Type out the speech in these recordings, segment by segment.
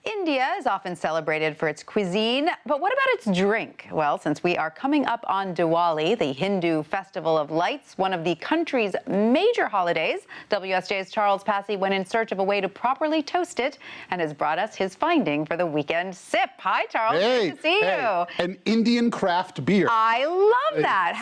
India is often celebrated for its cuisine, but what about its drink? Well, since we are coming up on Diwali, the Hindu festival of lights, one of the country's major holidays, WSJ's Charles Passy went in search of a way to properly toast it and has brought us his finding for the weekend sip. Hi, Charles. Hey, Good to see you. An Indian craft beer. I love that.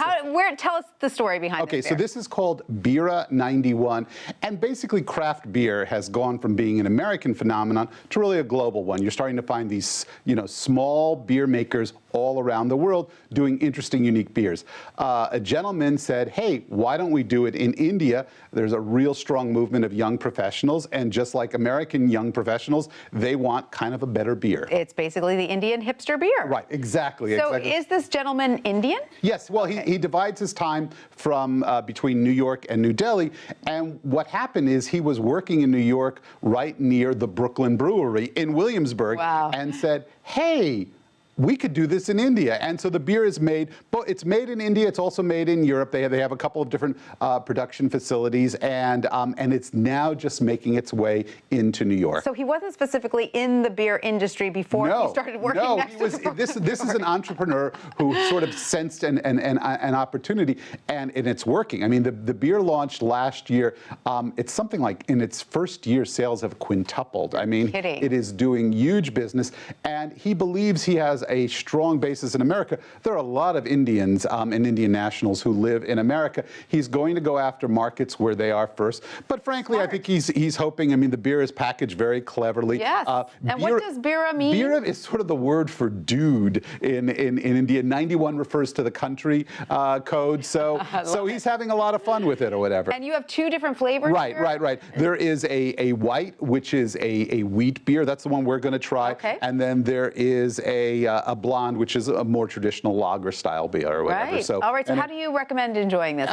Tell us the story behind this beer. So this is called Bira 91, and basically craft beer has gone from being an American phenomenon to really a global one. You're starting to find these, small beer makers all around the world doing interesting, unique beers. A gentleman said, hey, why don't we do it in India? There's a real strong movement of young professionals, and just like American young professionals, they want kind of a better beer. It's basically the Indian hipster beer. Right, exactly. So is this gentleman Indian? Yes, well, okay. he divides his time from between New York and New Delhi, and what happened is he was working in New York right near the Brooklyn Brewery in Williamsburg. Wow. And said, hey, we could do this in India. And so the beer is made, but it's made in India. It's also made in Europe. They have a couple of different production facilities, and it's now just making its way into New York. So he wasn't specifically in the beer industry before he started working next to the this is an entrepreneur who sort of sensed an opportunity, and it's working. I mean, the beer launched last year. It's something like in its first year, sales have quintupled. I mean, it is doing huge business, and he believes he has a strong basis in America. There are a lot of Indians and Indian nationals who live in America. He's going to go after markets where they are first. But frankly, I think he's hoping. I mean, the beer is packaged very cleverly. Yes. And what does Bira mean? Bira is sort of the word for dude in India. 91 refers to the country code. So he's having a lot of fun with it or whatever. And you have two different flavors Right, here? right. There is a white, which is a wheat beer. That's the one we're going to try. Okay. And then there is a blonde, which is a more traditional lager style beer or whatever. Right. So, all right. So how do you recommend enjoying this?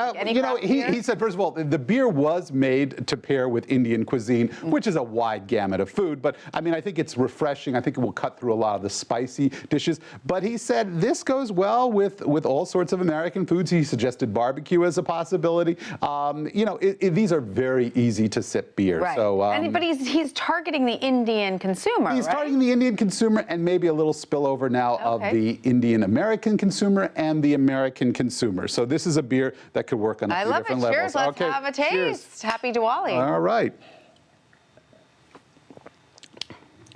He said, first of all, the beer was made to pair with Indian cuisine, which is a wide gamut of food. But I mean, I think it's refreshing. I think it will cut through a lot of the spicy dishes. But he said this goes well with all sorts of American foods. He suggested barbecue as a possibility. These are very easy to sip beers. Right. So, but he's targeting the Indian consumer. He's targeting the Indian consumer, and maybe a little spillover now of the Indian-American consumer and the American consumer. So this is a beer that could work on a few different levels. Cheers. Let's have a taste. Cheers. Happy Diwali. All right.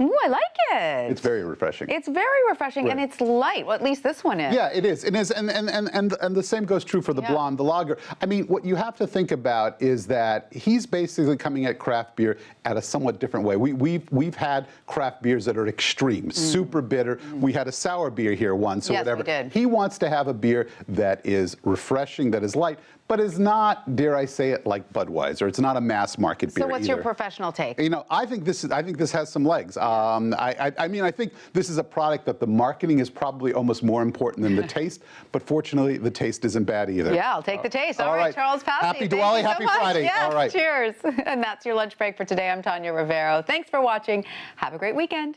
Ooh, I like it. It's very refreshing. It's very refreshing, and it's light. Well, at least this one is. Yeah, it is. It is, and the same goes true for the blonde, the lager. I mean, what you have to think about is that he's basically coming at craft beer at a somewhat different way. We've had craft beers that are extreme, super bitter. We had a sour beer here once, or whatever. We did. He wants to have a beer that is refreshing, that is light, but is not, dare I say it, like Budweiser. It's not a mass market beer. So what's your professional take? I think this has some legs. I mean, I think this is a product that the marketing is probably almost more important than the taste, but fortunately, the taste isn't bad either. Yeah, I'll take the taste. All right, Charles Passy. Happy Diwali, happy Friday. Yes, all right. Cheers. And that's your lunch break for today. I'm Tanya Rivero. Thanks for watching. Have a great weekend.